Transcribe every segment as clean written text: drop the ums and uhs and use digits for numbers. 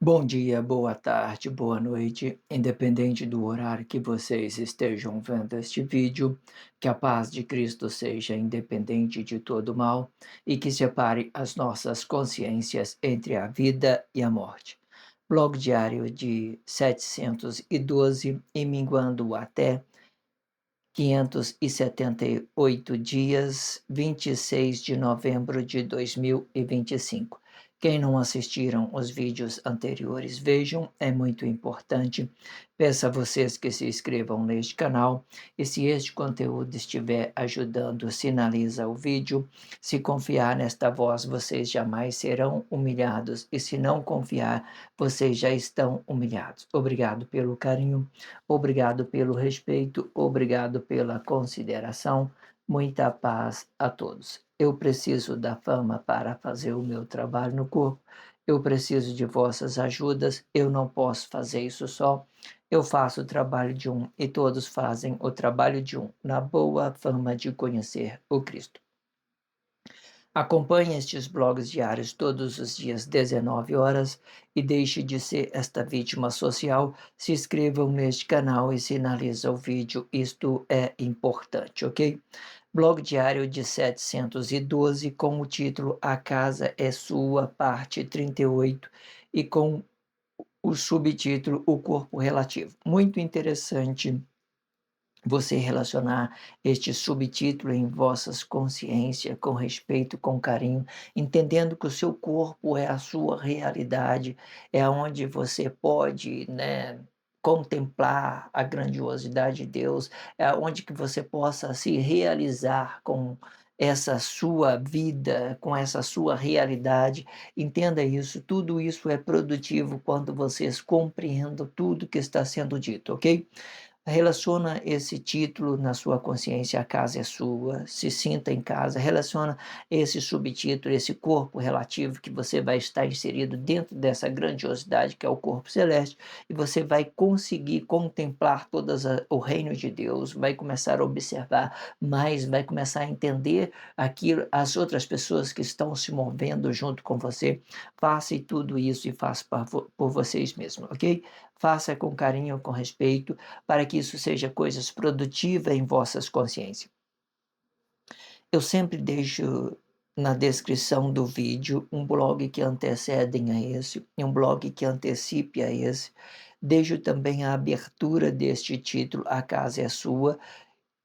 Bom dia, boa tarde, boa noite, independente do horário que vocês estejam vendo este vídeo, que a paz de Cristo seja independente de todo mal e que separe as nossas consciências entre a vida e a morte. Blog diário de 712 e minguando até 578 dias, 26 de novembro de 2025. Quem não assistiram os vídeos anteriores, vejam, é muito importante. Peço a vocês que se inscrevam neste canal e se este conteúdo estiver ajudando, sinaliza o vídeo. Se confiar nesta voz, vocês jamais serão humilhados e se não confiar, vocês já estão humilhados. Obrigado pelo carinho. Obrigado pelo respeito, obrigado pela consideração. Muita paz a todos. Eu preciso da fama para fazer o meu trabalho no corpo. Eu preciso de vossas ajudas. Eu não posso fazer isso só. Eu faço o trabalho de um e todos fazem o trabalho de um, na boa fama de conhecer o Cristo. Acompanhe estes blogs diários todos os dias, 19 horas, e deixe de ser esta vítima social. Se inscrevam neste canal e sinalize o vídeo, isto é importante, ok? Blog diário de 712 com o título A Casa é Sua, parte 38, e com o subtítulo O Corpo Relativo. Muito interessante você relacionar este subtítulo em vossas consciências, com respeito, com carinho, entendendo que o seu corpo é a sua realidade, é onde você pode, né, contemplar a grandiosidade de Deus, é onde que você possa se realizar com essa sua vida, com essa sua realidade. Entenda isso, tudo isso é produtivo quando vocês compreendem tudo que está sendo dito, ok? Relaciona esse título na sua consciência, a casa é sua, se sinta em casa, relaciona esse subtítulo, esse corpo relativo que você vai estar inserido dentro dessa grandiosidade que é o corpo celeste, e você vai conseguir contemplar o reino de Deus, vai começar a observar mais, vai começar a entender aquilo, as outras pessoas que estão se movendo junto com você. Faça tudo isso e faça por vocês mesmos, ok? Faça com carinho, com respeito, para que isso seja coisas produtivas em vossas consciências. Eu sempre deixo na descrição do vídeo um blog que antecedem a esse e um blog que antecipe a esse. Deixo também a abertura deste título, A Casa é Sua,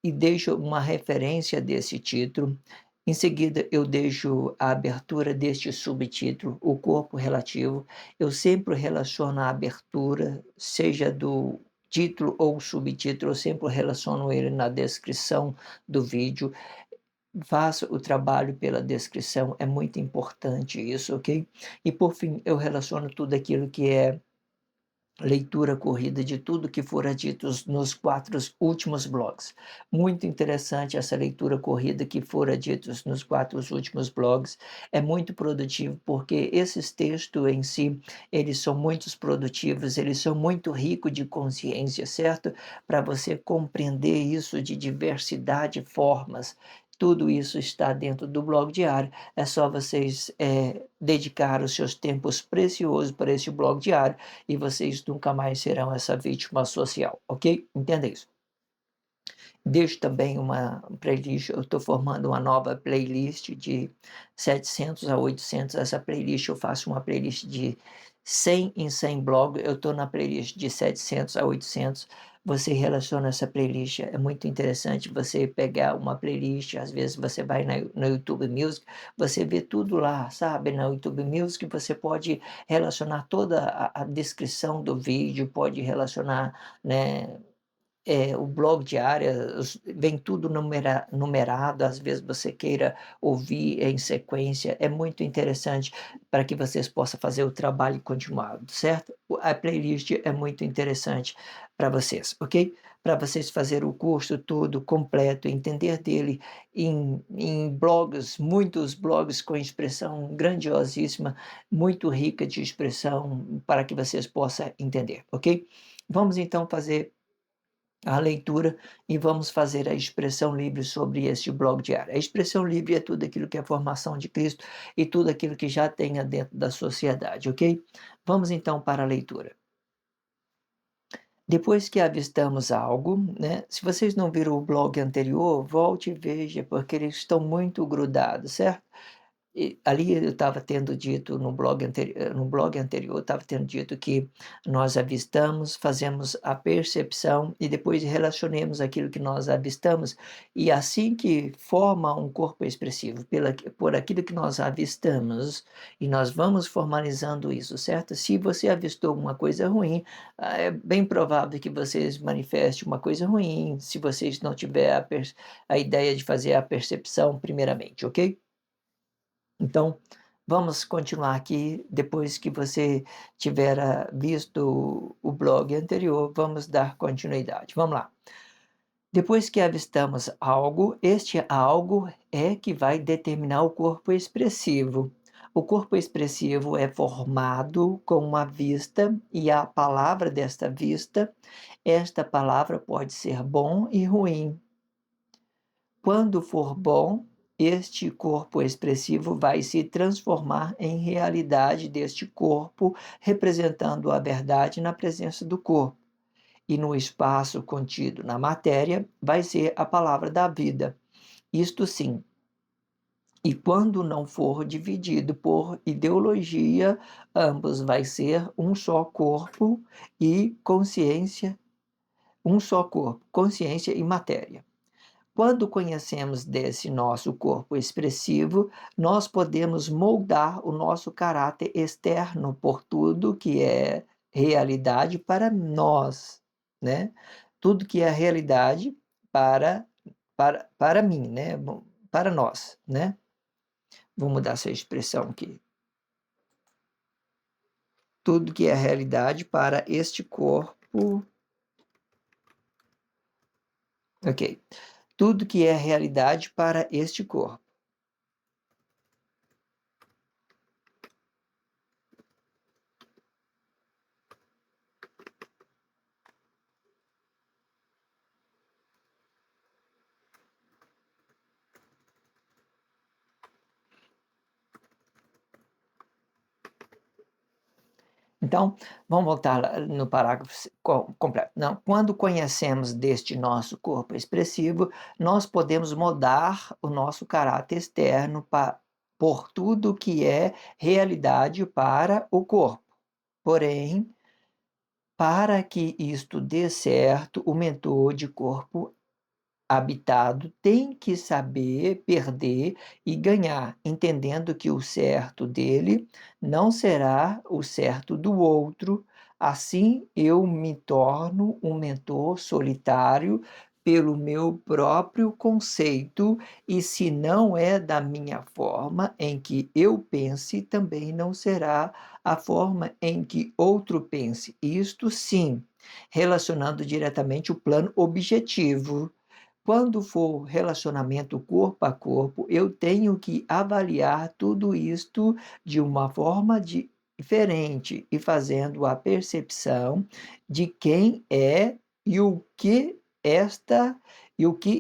e deixo uma referência desse título. Em seguida, eu deixo a abertura deste subtítulo, O Corpo Relativo. Eu sempre relaciono a abertura, seja do título ou subtítulo, eu sempre relaciono ele na descrição do vídeo. Faça o trabalho pela descrição, é muito importante isso, ok? E por fim, eu relaciono tudo aquilo que é leitura corrida de tudo que fora dito nos 4 últimos blogs. Muito interessante essa leitura corrida que fora ditos nos 4 últimos blogs. É muito produtivo porque esses textos em si, eles são muito produtivos, eles são muito ricos de consciência, certo? Para você compreender isso de diversidade de formas. Tudo isso está dentro do blog diário. É só vocês dedicar os seus tempos preciosos para esse blog diário e vocês nunca mais serão essa vítima social, ok? Entenda isso. Deixo também uma playlist, eu estou formando uma nova playlist de 700 a 800, essa playlist eu faço uma playlist de 100 em 100 blog, eu estou na playlist de 700 a 800, você relaciona essa playlist, é muito interessante você pegar uma playlist, às vezes você vai no YouTube Music, você vê tudo lá, sabe, no YouTube Music você pode relacionar toda a descrição do vídeo, pode relacionar, né, o blog diário, vem tudo numerado, às vezes você queira ouvir em sequência, é muito interessante para que vocês possam fazer o trabalho continuado, certo? A playlist é muito interessante para vocês, ok? Para vocês fazer o curso todo completo, entender dele em blogs, muitos blogs com expressão grandiosíssima, muito rica de expressão para que vocês possam entender, ok? Vamos então fazer a leitura e vamos fazer a expressão livre sobre este blog diário. A expressão livre é tudo aquilo que é a formação de Cristo e tudo aquilo que já tenha dentro da sociedade, ok? Vamos então para a leitura. Depois que avistamos algo, né? Se vocês não viram o blog anterior, volte e veja, porque eles estão muito grudados, certo? E ali eu estava tendo dito no blog anterior, eu estava tendo dito que nós avistamos, fazemos a percepção e depois relacionemos aquilo que nós avistamos, e assim que forma um corpo expressivo, por aquilo que nós avistamos, e nós vamos formalizando isso, certo? Se você avistou uma coisa ruim, é bem provável que vocês manifestem uma coisa ruim, se vocês não tiver a ideia de fazer a percepção primeiramente, ok? Então, vamos continuar aqui. Depois que você tiver visto o blog anterior, vamos dar continuidade. Vamos lá. Depois que avistamos algo, este algo é que vai determinar o corpo expressivo. O corpo expressivo é formado com uma vista e a palavra desta vista, esta palavra pode ser bom e ruim. Quando for bom, este corpo expressivo vai se transformar em realidade deste corpo, representando a verdade na presença do corpo. E no espaço contido na matéria, vai ser a palavra da vida. Isto sim. E quando não for dividido por ideologia, ambos vai ser um só corpo e consciência, um só corpo, consciência e matéria. Quando conhecemos desse nosso corpo expressivo, nós podemos moldar o nosso caráter externo por tudo que é realidade para nós, né? Tudo que é realidade para mim, né? Bom, para nós, né? Vou mudar essa expressão aqui. Tudo que é realidade para este corpo. Ok. Tudo que é realidade para este corpo. Então, vamos voltar no parágrafo completo. Não, quando conhecemos deste nosso corpo expressivo, nós podemos mudar o nosso caráter externo por tudo que é realidade para o corpo. Porém, para que isto dê certo, o mentor de corpo habitado tem que saber perder e ganhar, entendendo que o certo dele não será o certo do outro. Assim, eu me torno um mentor solitário pelo meu próprio conceito, e se não é da minha forma em que eu pense, também não será a forma em que outro pense. Isto sim, relacionando diretamente o plano objetivo. Quando for relacionamento corpo a corpo, eu tenho que avaliar tudo isto de uma forma diferente e fazendo a percepção de quem é e o que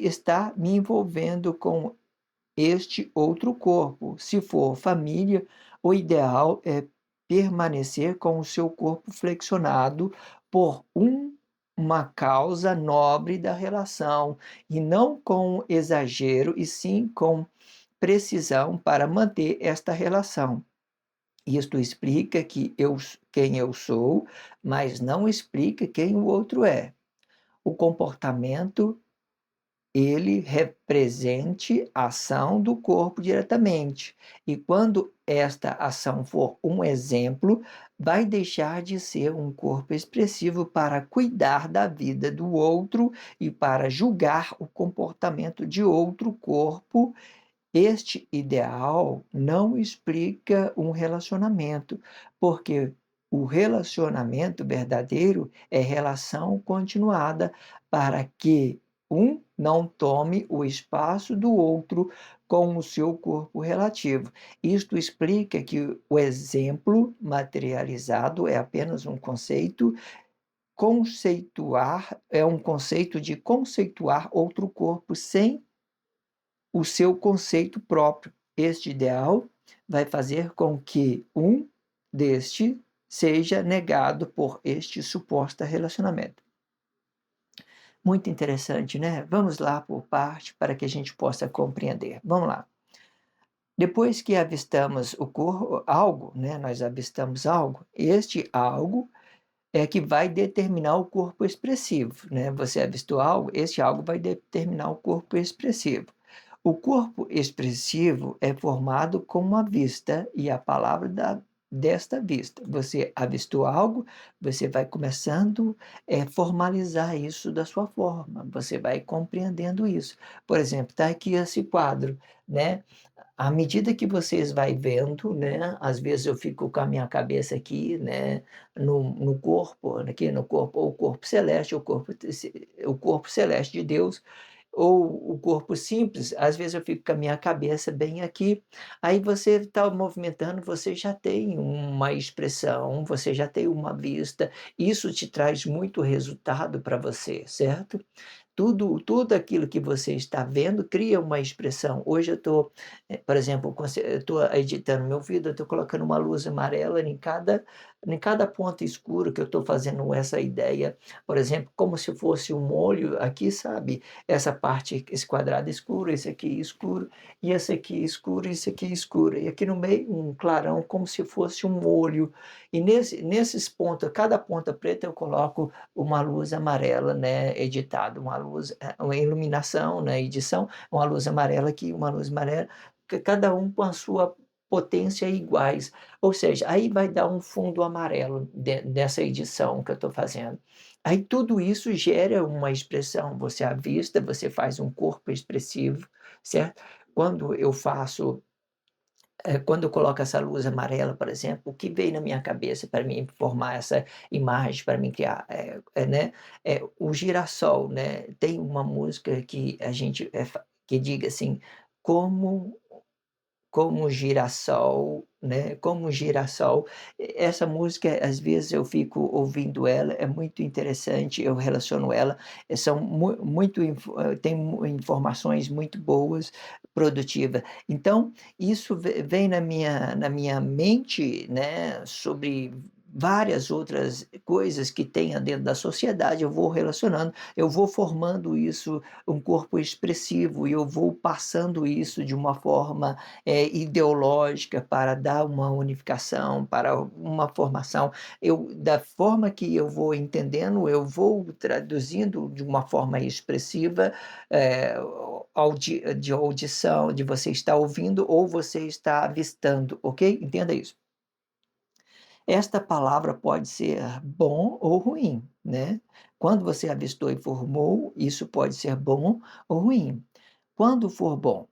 está me envolvendo com este outro corpo. Se for família, o ideal é permanecer com o seu corpo flexionado por uma causa nobre da relação, e não com exagero, e sim com precisão para manter esta relação. Isto explica quem eu sou, mas não explica quem o outro é. O comportamento ele represente a ação do corpo diretamente. E quando esta ação for um exemplo, vai deixar de ser um corpo expressivo para cuidar da vida do outro e para julgar o comportamento de outro corpo. Este ideal não explica um relacionamento, porque o relacionamento verdadeiro é relação continuada para que um não tome o espaço do outro com o seu corpo relativo. Isto explica que o exemplo materializado é apenas um conceito. Conceituar é um conceito de conceituar outro corpo sem o seu conceito próprio. Este ideal vai fazer com que um deste seja negado por este suposto relacionamento. Muito interessante, né? Vamos lá por parte para que a gente possa compreender. Vamos lá. Depois que avistamos algo, né? Nós avistamos algo, este algo é que vai determinar o corpo expressivo, né? Você avistou algo, este algo vai determinar o corpo expressivo. O corpo expressivo é formado com uma vista e a palavra desta vista. Você avistou algo, você vai começando a formalizar isso da sua forma, você vai compreendendo isso. Por exemplo, está aqui esse quadro, né? À medida que vocês vai vendo, né, às vezes eu fico com a minha cabeça aqui, né, no corpo, aqui no corpo, ou o corpo celeste, o corpo celeste de Deus, ou o corpo simples, às vezes eu fico com a minha cabeça bem aqui, aí você está movimentando, você já tem uma expressão, você já tem uma vista, isso te traz muito resultado para você, certo? Tudo aquilo que você está vendo cria uma expressão. Hoje eu estou, por exemplo, eu estou editando meu vídeo, eu estou colocando uma luz amarela em cada ponto escuro que eu estou fazendo essa ideia, por exemplo, como se fosse um olho aqui, sabe? Essa parte, esse quadrado escuro, esse aqui escuro, e esse aqui escuro, e esse aqui escuro. E aqui no meio um clarão, como se fosse um olho. E nesses pontos, cada ponta preta eu coloco uma luz amarela, né, editado, uma iluminação, né, edição, uma luz amarela aqui, uma luz amarela, cada um com a sua potência iguais. Ou seja, aí vai dar um fundo amarelo dessa edição que eu estou fazendo. Aí tudo isso gera uma expressão, você avista, você faz um corpo expressivo, certo? Quando eu faço quando eu coloco essa luz amarela, por exemplo, o que veio na minha cabeça para mim formar essa imagem, para mim criar, né, o girassol, né, tem uma música que a gente, que diga assim: "Como como girassol", né, como girassol. Essa música, às vezes, eu fico ouvindo ela, é muito interessante, eu relaciono ela, são tem informações muito boas, produtiva. Então, isso vem na minha mente, né, sobre várias outras coisas que tenha dentro da sociedade, eu vou relacionando, eu vou formando isso, um corpo expressivo, e eu vou passando isso de uma forma ideológica para dar uma unificação, para uma formação. Da forma que eu vou entendendo, eu vou traduzindo de uma forma expressiva, eh, de audição, de você estar ouvindo ou você está avistando, ok? Entenda isso. Esta palavra pode ser bom ou ruim, né? Quando você avistou e formou, isso pode ser bom ou ruim. Quando for bom,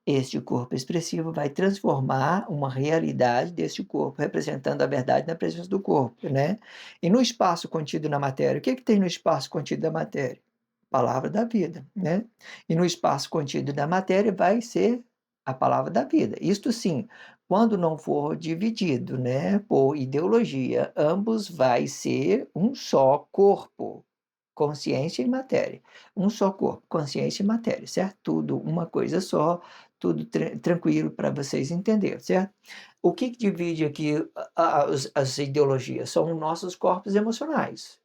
este corpo expressivo vai transformar uma realidade deste corpo, representando a verdade na presença do corpo, né? E no espaço contido na matéria, o que tem no espaço contido da matéria? Palavra da vida, né? E no espaço contido da matéria vai ser a palavra da vida. Isto sim, quando não for dividido, né, por ideologia, ambos vai ser um só corpo, consciência e matéria. Um só corpo, consciência e matéria, certo? Tudo uma coisa só, tudo tranquilo para vocês entenderem, certo? O que divide aqui as ideologias? São nossos corpos emocionais.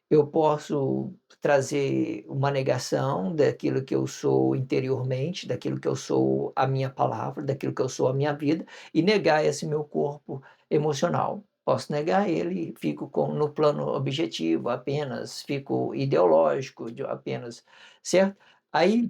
Eu posso trazer uma negação daquilo que eu sou interiormente, daquilo que eu sou a minha palavra, daquilo que eu sou a minha vida, e negar esse meu corpo emocional. Posso negar ele, fico no plano objetivo apenas, fico ideológico apenas, certo? Aí,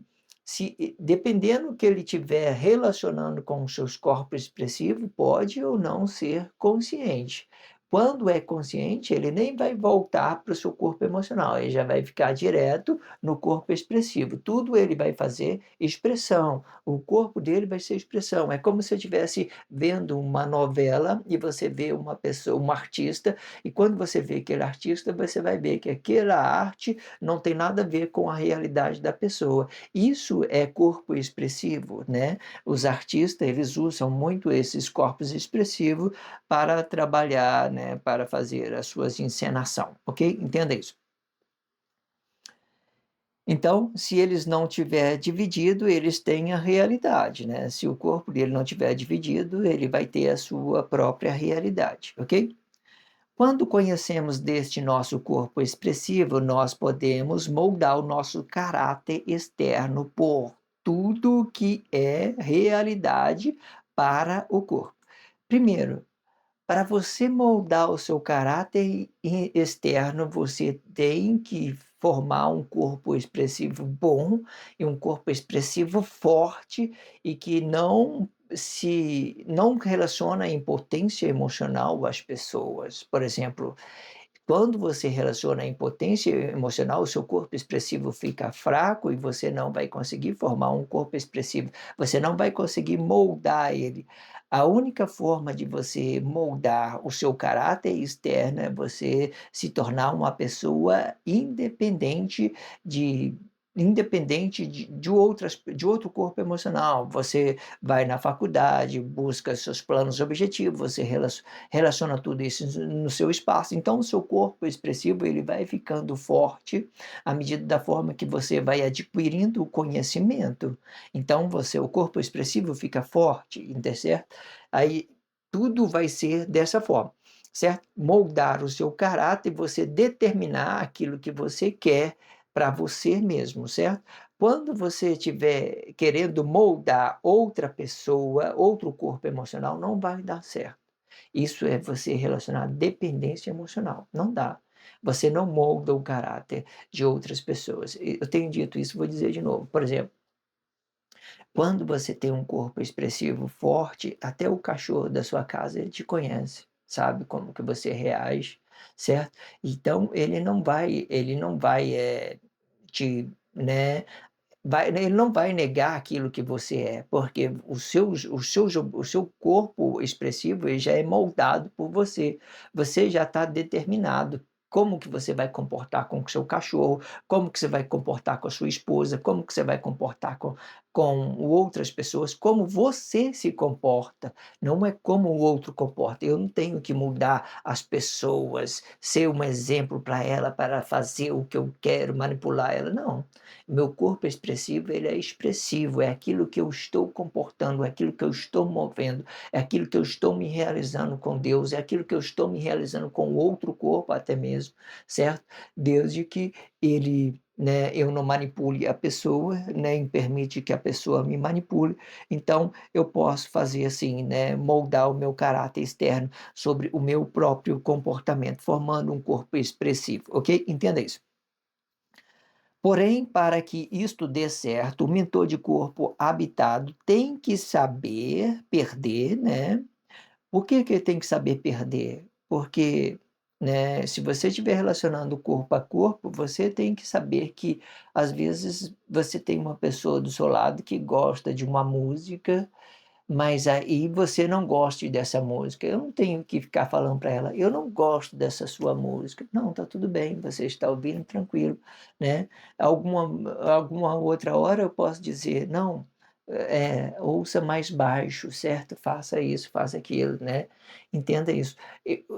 dependendo que ele estiver relacionando com os seus corpos expressivos, pode ou não ser consciente. Quando é consciente, ele nem vai voltar para o seu corpo emocional, ele já vai ficar direto no corpo expressivo. Tudo ele vai fazer expressão, o corpo dele vai ser expressão. É como se eu estivesse vendo uma novela e você vê uma pessoa, um artista, e quando você vê aquele artista, você vai ver que aquela arte não tem nada a ver com a realidade da pessoa. Isso é corpo expressivo, né? Os artistas, eles usam muito esses corpos expressivos para trabalhar, né, para fazer as suas encenação, ok? Entenda isso. Então, se eles não tiver dividido, eles têm a realidade, né? Se o corpo dele não tiver dividido, ele vai ter a sua própria realidade, ok? Quando conhecemos deste nosso corpo expressivo, nós podemos moldar o nosso caráter externo por tudo que é realidade para o corpo. Primeiro, para você moldar o seu caráter externo, você tem que formar um corpo expressivo bom e um corpo expressivo forte e que não relaciona a impotência emocional às pessoas. Por exemplo, quando você relaciona a impotência emocional, o seu corpo expressivo fica fraco e você não vai conseguir formar um corpo expressivo, você não vai conseguir moldar ele. A única forma de você moldar o seu caráter externo é você se tornar uma pessoa independente de outro corpo emocional. Você vai na faculdade, busca seus planos e objetivos, você relaciona tudo isso no seu espaço. Então, o seu corpo expressivo ele vai ficando forte à medida da forma que você vai adquirindo o conhecimento. Então, o corpo expressivo fica forte, certo? Aí tudo vai ser dessa forma, certo? Moldar o seu caráter e você determinar aquilo que você quer para você mesmo, certo? Quando você estiver querendo moldar outra pessoa, outro corpo emocional, não vai dar certo. Isso é você relacionar dependência emocional. Não dá. Você não molda o caráter de outras pessoas. Eu tenho dito isso, vou dizer de novo. Por exemplo, quando você tem um corpo expressivo forte, até o cachorro da sua casa ele te conhece, sabe como que você reage, certo? Então ele não vai te, né, ele não vai negar aquilo que você é, porque o seu corpo expressivo ele já é moldado por você. Você já está determinado como que você vai comportar com o seu cachorro, como que você vai comportar com a sua esposa, como que você vai comportar com outras pessoas, como você se comporta, não é como o outro comporta. Eu não tenho que mudar as pessoas, ser um exemplo para ela, para fazer o que eu quero, manipular ela, não. Meu corpo expressivo, ele é expressivo, é aquilo que eu estou comportando, é aquilo que eu estou movendo, é aquilo que eu estou me realizando com Deus, é aquilo que eu estou me realizando com outro corpo até mesmo, certo? Desde que eu não manipule a pessoa, nem permite que a pessoa me manipule, então eu posso fazer assim, né, moldar o meu caráter externo sobre o meu próprio comportamento, formando um corpo expressivo, ok? Entenda isso. Porém, para que isto dê certo, o mentor de corpo habitado tem que saber perder, né? Por que que ele tem que saber perder? Porque, né, se você estiver relacionando corpo a corpo, você tem que saber que, às vezes, você tem uma pessoa do seu lado que gosta de uma música mas aí você não goste dessa música, eu não tenho que ficar falando para ela: "Eu não gosto dessa sua música". Não, tá tudo bem, você está ouvindo tranquilo, né. Alguma outra hora eu posso dizer: "Não, ouça mais baixo, certo? Faça isso, faça aquilo", né. Entenda isso.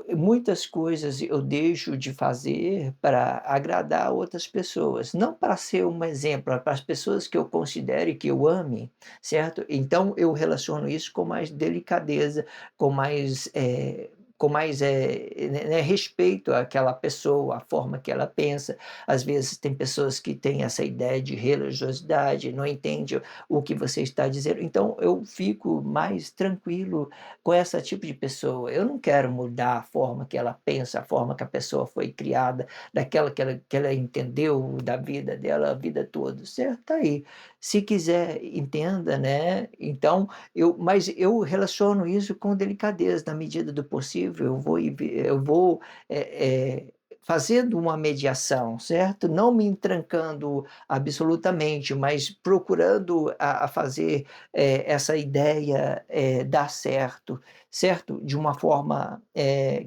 Muitas coisas eu deixo de fazer para agradar outras pessoas, não para ser um exemplo, é para as pessoas que eu considere que eu ame, certo? Então eu relaciono isso com mais delicadeza, com mais respeito àquela pessoa, à forma que ela pensa. Às vezes tem pessoas que têm essa ideia de religiosidade, não entende o que você está dizendo, então eu fico mais tranquilo com esse tipo de pessoa. Eu não quero mudar a forma que ela pensa, a forma que a pessoa foi criada, daquela que ela entendeu da vida dela a vida toda, certo? Tá aí. Se quiser, entenda, né, então mas eu relaciono isso com delicadeza, na medida do possível, eu vou, fazendo uma mediação, certo? Não me entrancando absolutamente, mas procurando a fazer, essa ideia, dar certo, certo? De uma forma,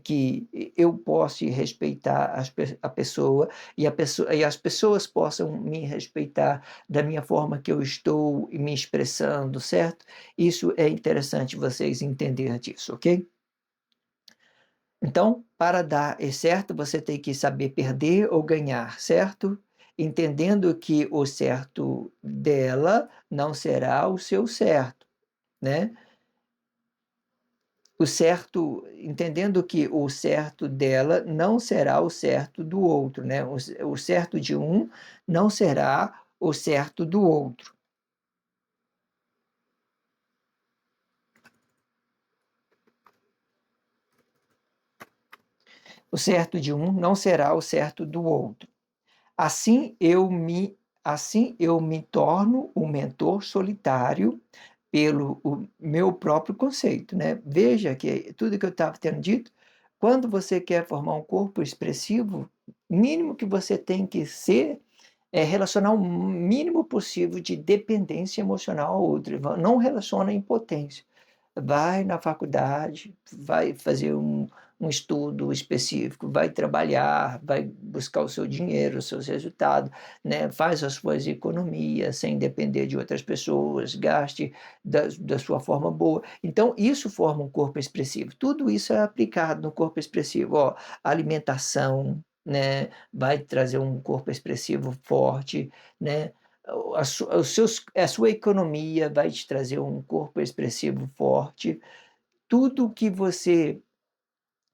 que eu possa respeitar a pessoa e as pessoas possam me respeitar da minha forma que eu estou me expressando, certo? Isso é interessante vocês entender disso, ok? Então, para dar certo, você tem que saber perder ou ganhar, certo? Entendendo que o certo dela não será o seu certo, né? o certo, entendendo que o certo dela não será o certo do outro, né? O certo de um não será o certo do outro. O certo de um não será o certo do outro. Assim eu me torno um mentor solitário pelo o meu próprio conceito, né? Veja que tudo que eu estava tendo dito, quando você quer formar um corpo expressivo, o mínimo que você tem que ser é relacionar o mínimo possível de dependência emocional ao outro. Não relaciona impotência. Vai na faculdade, vai fazer um estudo específico, vai trabalhar, vai buscar o seu dinheiro, os seus resultados, né? Faz as suas economias sem depender de outras pessoas, gaste da sua forma boa. Então, isso forma um corpo expressivo. Tudo isso é aplicado no corpo expressivo. Ó, alimentação, né? Vai trazer um corpo expressivo forte, né? A sua economia vai te trazer um corpo expressivo forte. Tudo que você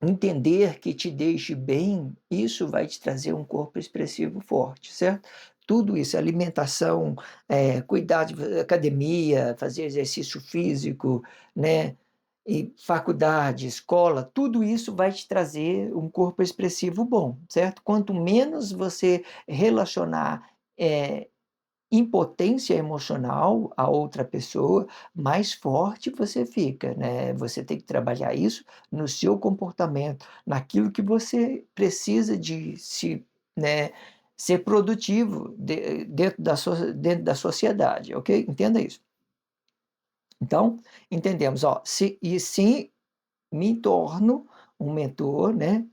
entender que te deixe bem, isso vai te trazer um corpo expressivo forte, certo? Tudo isso, alimentação, cuidar de academia, fazer exercício físico, né? E faculdade, escola, tudo isso vai te trazer um corpo expressivo bom, certo? Quanto menos você relacionar impotência emocional a outra pessoa, mais forte você fica, né? Você tem que trabalhar isso no seu comportamento, naquilo que você precisa de se, né, ser produtivo dentro da sociedade, ok? Entenda isso. Então, entendemos, ó, se me torno um mentor, né?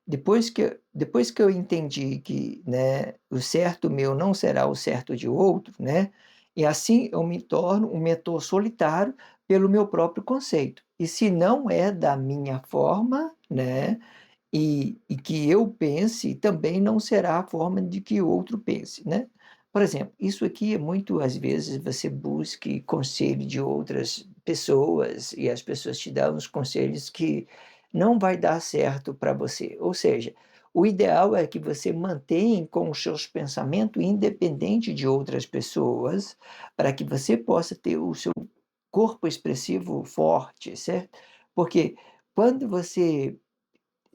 Depois que eu entendi que, né, o certo meu não será o certo de outro, né? E assim eu me torno um mentor solitário pelo meu próprio conceito. E se não é da minha forma, né? E que eu pense, também não será a forma de que o outro pense, né? Por exemplo, isso aqui é muito, às vezes, você busque conselho de outras pessoas e as pessoas te dão os conselhos que não vai dar certo para você. Ou seja, o ideal é que você mantenha com os seus pensamentos independente de outras pessoas, para que você possa ter o seu corpo expressivo forte, certo? Porque quando você,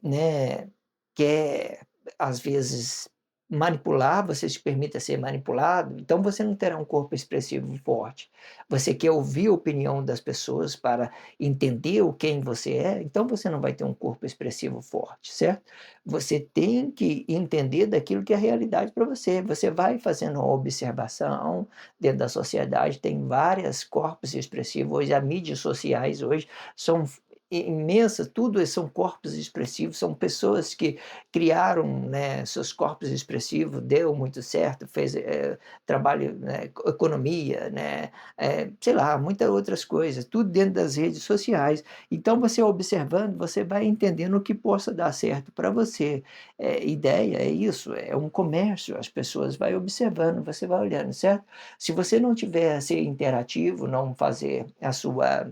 né, quer, às vezes, manipular, você se permita ser manipulado, então você não terá um corpo expressivo forte. Você quer ouvir a opinião das pessoas para entender o quem você é, então você não vai ter um corpo expressivo forte, certo? Você tem que entender daquilo que é a realidade para você. Você vai fazendo uma observação dentro da sociedade, tem vários corpos expressivos. Hoje, as mídias sociais hoje são imensa, tudo são corpos expressivos, são pessoas que criaram, né, seus corpos expressivos, deu muito certo, fez trabalho, né, economia, né, sei lá, muitas outras coisas, tudo dentro das redes sociais. Então, você observando, você vai entendendo o que possa dar certo para você. Ideia é isso, é um comércio, as pessoas vão observando, você vai olhando, certo? Se você não tiver ser interativo, não fazer a sua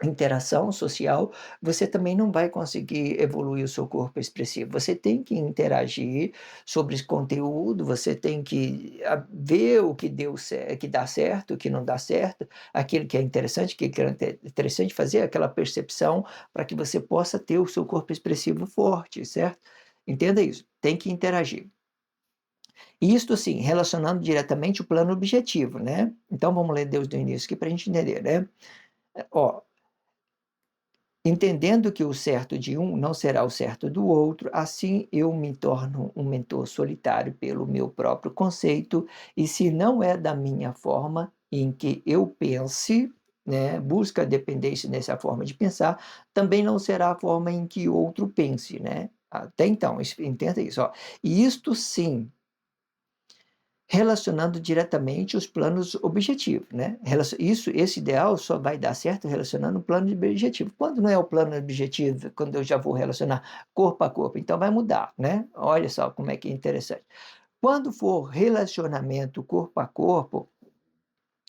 interação social, você também não vai conseguir evoluir o seu corpo expressivo. Você tem que interagir sobre esse conteúdo, você tem que ver o que que dá certo, o que não dá certo, aquilo que é interessante, que é interessante fazer, aquela percepção para que você possa ter o seu corpo expressivo forte, certo? Entenda isso, tem que interagir. Isto, assim, relacionando diretamente o plano objetivo, né? Então, vamos ler Deus do início aqui para a gente entender, né? Ó, entendendo que o certo de um não será o certo do outro, assim eu me torno um mentor solitário pelo meu próprio conceito, e se não é da minha forma em que eu pense, né, busca a dependência nessa forma de pensar, também não será a forma em que outro pense, né? Até então, entenda isso, ó. E isto sim relacionando diretamente os planos objetivos, né? Esse ideal só vai dar certo relacionando o plano objetivo. Quando não é o plano objetivo, quando eu já vou relacionar corpo a corpo, então vai mudar, né? Olha só como é que é interessante. Quando for relacionamento corpo a corpo,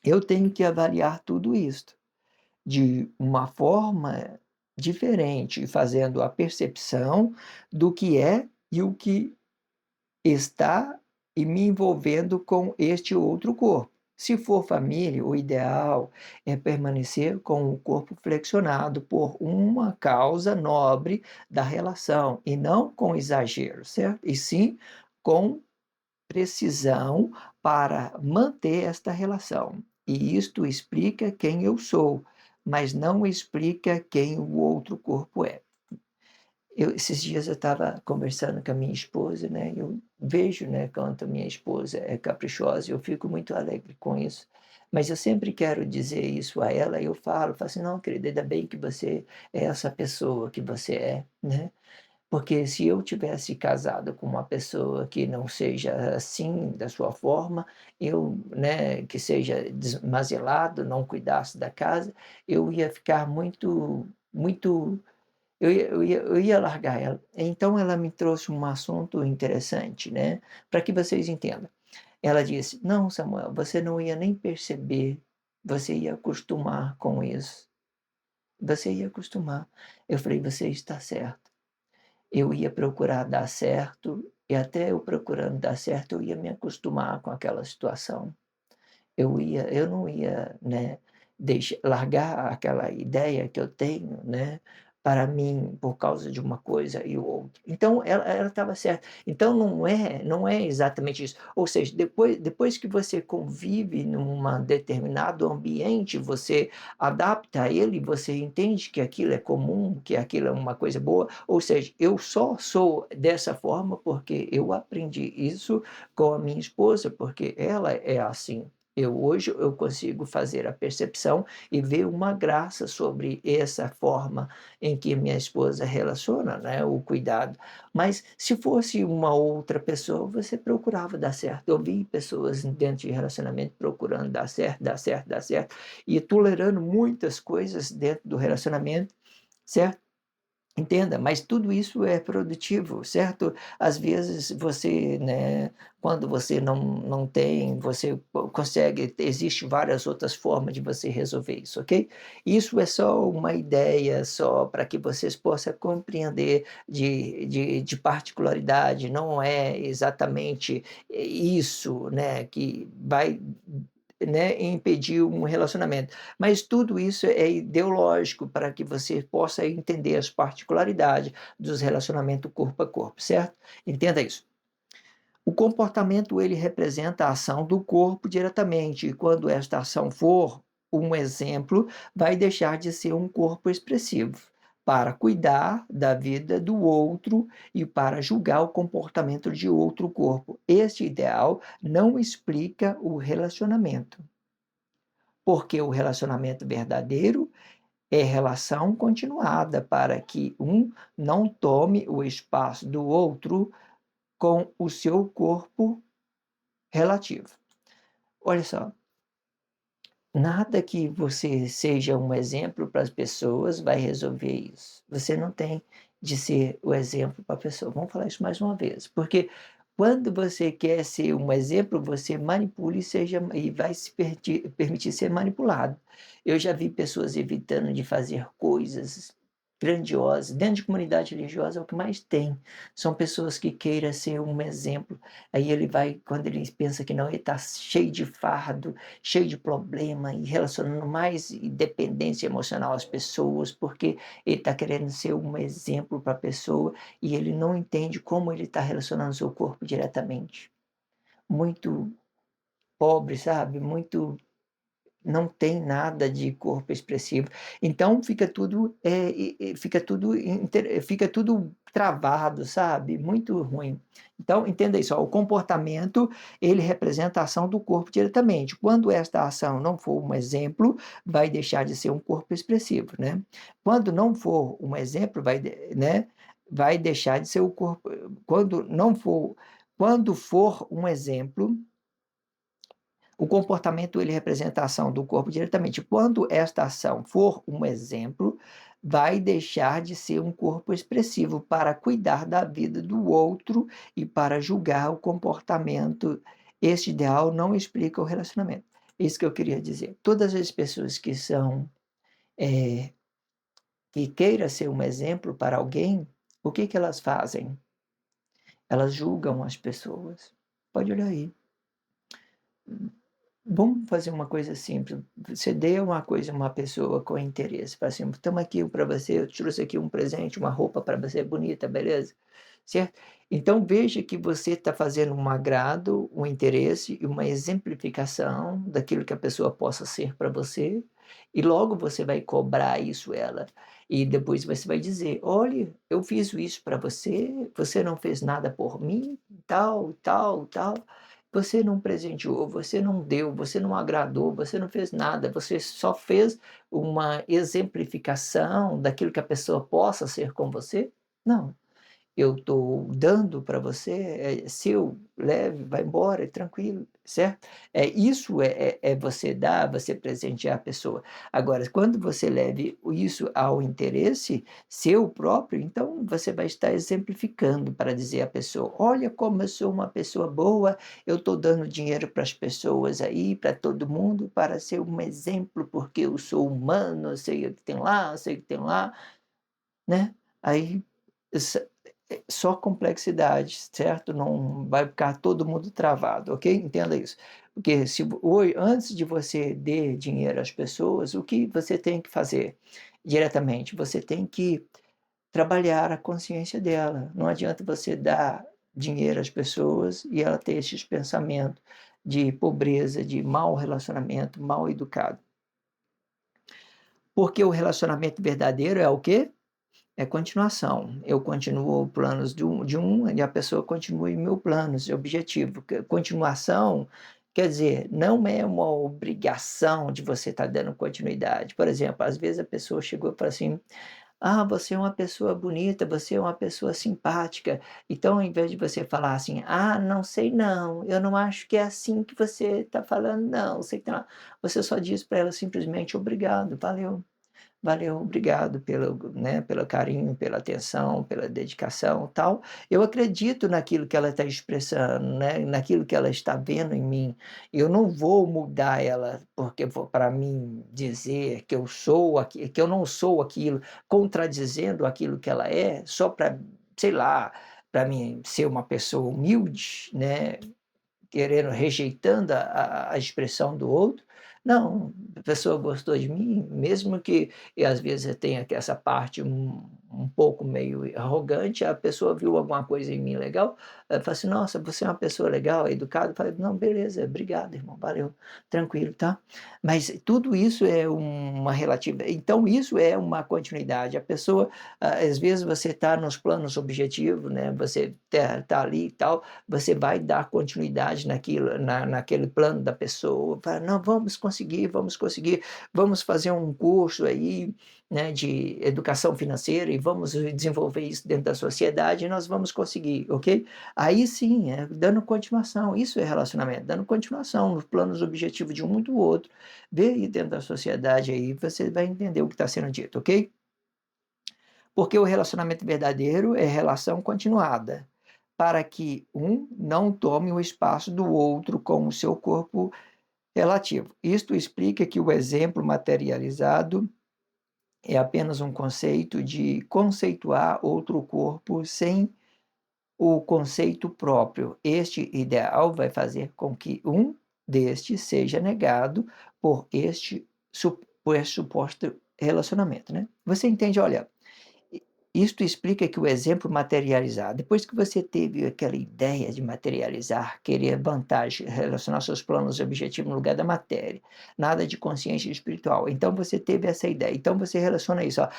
eu tenho que avaliar tudo isso de uma forma diferente, fazendo a percepção do que é e o que está e me envolvendo com este outro corpo. Se for família, o ideal é permanecer com o corpo flexionado por uma causa nobre da relação e não com exagero, certo? E sim com precisão para manter esta relação. E isto explica quem eu sou, mas não explica quem o outro corpo é. Esses dias eu estava conversando com a minha esposa, né, eu vejo, né, quanto a minha esposa é caprichosa e eu fico muito alegre com isso, mas eu sempre quero dizer isso a ela e eu falo assim: "Não, querida, ainda bem que você é essa pessoa que você é", né, porque se eu tivesse casado com uma pessoa que não seja assim, da sua forma, eu, né, que seja desmazelado, não cuidasse da casa, eu ia ficar muito eu ia largar ela. Então ela me trouxe um assunto interessante, né, para que vocês entendam. Ela disse: "Não, Samuel, você não ia nem perceber, você ia acostumar com isso, você ia acostumar". Eu falei: "Você está certo". Eu ia procurar dar certo, e até eu procurando dar certo, eu ia me acostumar com aquela situação. Eu não ia, né, largar aquela ideia que eu tenho, né, para mim por causa de uma coisa e outra. Então ela estava certa. Então não é exatamente isso. Ou seja, depois que você convive num determinado ambiente, você adapta a ele, você entende que aquilo é comum, que aquilo é uma coisa boa. Ou seja, eu só sou dessa forma porque eu aprendi isso com a minha esposa, porque ela é assim. Hoje eu consigo fazer a percepção e ver uma graça sobre essa forma em que minha esposa relaciona, né, o cuidado. Mas se fosse uma outra pessoa, você procurava dar certo. Eu vi pessoas dentro de relacionamento procurando dar certo, dar certo, dar certo, e tolerando muitas coisas dentro do relacionamento, certo? Entenda, mas tudo isso é produtivo, certo? Às vezes você, né, quando você não tem, você consegue, existe várias outras formas de você resolver isso, ok? Isso é só uma ideia, só para que vocês possam compreender de particularidade, não é exatamente isso, né, que vai, né, impedir um relacionamento. Mas tudo isso é ideológico para que você possa entender as particularidades dos relacionamentos corpo a corpo, certo? Entenda isso. O comportamento ele representa a ação do corpo diretamente, e quando esta ação for um exemplo, vai deixar de ser um corpo expressivo, para cuidar da vida do outro e para julgar o comportamento de outro corpo. Este ideal não explica o relacionamento, porque o relacionamento verdadeiro é relação continuada para que um não tome o espaço do outro com o seu corpo relativo. Olha só, nada que você seja um exemplo para as pessoas vai resolver isso. Você não tem de ser o exemplo para a pessoa. Vamos falar isso mais uma vez, porque quando você quer ser um exemplo, você manipula e vai se permitir ser manipulado. Eu já vi pessoas evitando de fazer coisas grandiosas. Dentro de comunidade religiosa é o que mais tem. São pessoas que queiram ser um exemplo. Aí ele vai, quando ele pensa que não, ele está cheio de fardo, cheio de problema e relacionando mais dependência emocional às pessoas, porque ele está querendo ser um exemplo para a pessoa e ele não entende como ele está relacionando seu corpo diretamente. Muito pobre, sabe? Muito, não tem nada de corpo expressivo. Então fica tudo, fica tudo travado, sabe, muito ruim. Então entenda isso, ó, o comportamento, ele representa a ação do corpo diretamente. Quando esta ação não for um exemplo, vai deixar de ser um corpo expressivo, né. Quando não for um exemplo, vai deixar de ser o corpo, quando for um exemplo, o comportamento ele representa a ação do corpo diretamente. Quando esta ação for um exemplo, vai deixar de ser um corpo expressivo para cuidar da vida do outro e para julgar o comportamento. Este ideal não explica o relacionamento. Isso que eu queria dizer. Todas as pessoas que são, eh, que queira ser um exemplo para alguém, o que que elas fazem? Elas julgam as pessoas. Pode olhar aí. Vamos fazer uma coisa simples, você dê uma coisa a uma pessoa com interesse, fala assim: "Toma aqui para você, eu trouxe aqui um presente, uma roupa para você bonita, beleza?", certo? Então veja que você está fazendo um agrado, um interesse e uma exemplificação daquilo que a pessoa possa ser para você, e logo você vai cobrar isso ela, e depois você vai dizer: "Olha, eu fiz isso para você, você não fez nada por mim, tal, tal, tal". Você não presenteou, você não deu, você não agradou, você não fez nada, você só fez uma exemplificação daquilo que a pessoa possa ser com você? Não. Eu estou dando para você, é seu, leve, vai embora, é tranquilo, certo? Isso é você dar, você presentear a pessoa. Agora, quando você leve isso ao interesse seu próprio, então você vai estar exemplificando para dizer à pessoa: "Olha como eu sou uma pessoa boa, eu estou dando dinheiro para as pessoas aí, para todo mundo, para ser um exemplo, porque eu sou humano, eu sei o que tem lá, eu sei o que tem lá", né? Aí S só complexidade, certo? Não vai ficar todo mundo travado, ok? Entenda isso. Porque se hoje antes de você dê dinheiro às pessoas, o que você tem que fazer diretamente? Você tem que trabalhar a consciência dela. Não adianta você dar dinheiro às pessoas e ela ter esses pensamentos de pobreza, de mau relacionamento, mal educado. Porque o relacionamento verdadeiro é o quê? É continuação. Eu continuo planos de um e a pessoa continua em meu planos e objetivo. Continuação quer dizer, não é uma obrigação de você estar dando continuidade. Por exemplo, às vezes a pessoa chegou e falou assim: "Ah, você é uma pessoa bonita, você é uma pessoa simpática". Então, ao invés de você falar assim: "Ah, não sei não, eu não acho que é assim que você está falando não, sei que tem lá", você só diz para ela simplesmente: "Obrigado, valeu". Valeu, obrigado pelo, né, pelo carinho, pela atenção, pela dedicação, tal. Eu acredito naquilo que ela está expressando, né, naquilo que ela está vendo em mim. Eu não vou mudar ela, porque para mim dizer que eu sou que eu não sou aquilo, contradizendo aquilo que ela é, só para, sei lá, para mim ser uma pessoa humilde, né, querendo rejeitando a expressão do outro. Não, a pessoa gostou de mim, mesmo que e às vezes eu tenha que essa parte um pouco meio arrogante, a pessoa viu alguma coisa em mim legal, fala assim: "Nossa, você é uma pessoa legal, educada", eu falei: "Não, beleza, obrigado irmão, valeu, tranquilo, tá?". Mas tudo isso é uma relativa então isso é uma continuidade, a pessoa, às vezes você está nos planos objetivos, né, você tá ali e tal, você vai dar continuidade naquele plano da pessoa, fala: "Não, vamos conseguir, vamos fazer um curso aí, né, de educação financeira e vamos desenvolver isso dentro da sociedade e nós vamos conseguir, ok?". Aí sim, dando continuação, isso é relacionamento, dando continuação nos planos objetivos de um e do outro. Vê aí dentro da sociedade aí, você vai entender o que está sendo dito, ok? Porque o relacionamento verdadeiro é relação continuada, para que um não tome o espaço do outro com o seu corpo relativo. Isto explica que o exemplo materializado é apenas um conceito de conceituar outro corpo sem o conceito próprio. Este ideal vai fazer com que um deste seja negado por este suposto relacionamento, né? Você entende? Olha, isto explica que o exemplo materializar, depois que você teve aquela ideia de materializar, querer vantagem, relacionar seus planos e objetivos no lugar da matéria, nada de consciência espiritual. Então você teve essa ideia. Então você relaciona isso. Ó,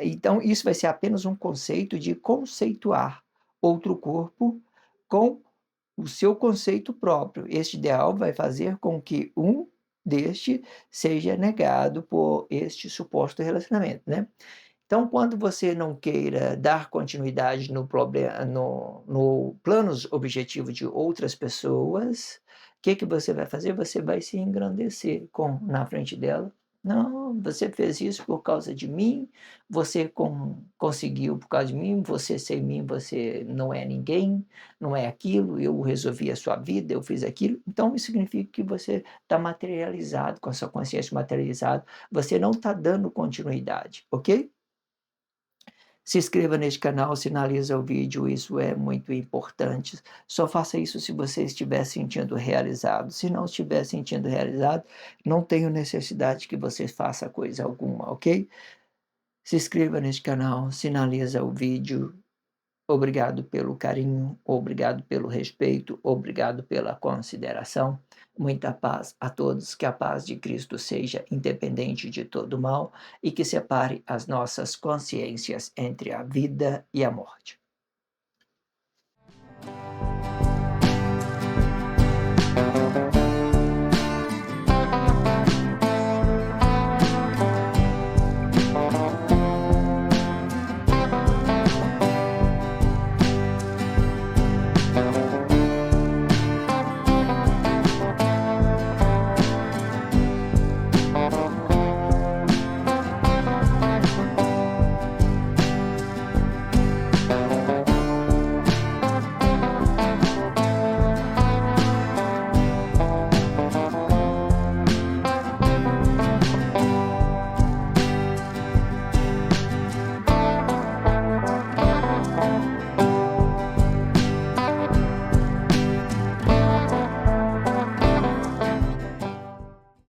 então isso vai ser apenas um conceito de conceituar outro corpo com o seu conceito próprio. Este ideal vai fazer com que um deste seja negado por este suposto relacionamento, né? Então, quando você não queira dar continuidade no planos objetivos de outras pessoas, o que que você vai fazer? Você vai se engrandecer na frente dela. "Não, você fez isso por causa de mim, você conseguiu por causa de mim, você sem mim você não é ninguém, não é aquilo, eu resolvi a sua vida, eu fiz aquilo". Então isso significa que você está materializado, com a sua consciência materializada, você não está dando continuidade, ok? Se inscreva neste canal, sinaliza o vídeo, isso é muito importante. Só faça isso se você estiver sentindo realizado. Se não estiver sentindo realizado, não tenho necessidade que você faça coisa alguma, ok? Se inscreva neste canal, sinaliza o vídeo. Obrigado pelo carinho, obrigado pelo respeito, obrigado pela consideração. Muita paz a todos, que a paz de Cristo seja independente de todo mal e que separe as nossas consciências entre a vida e a morte.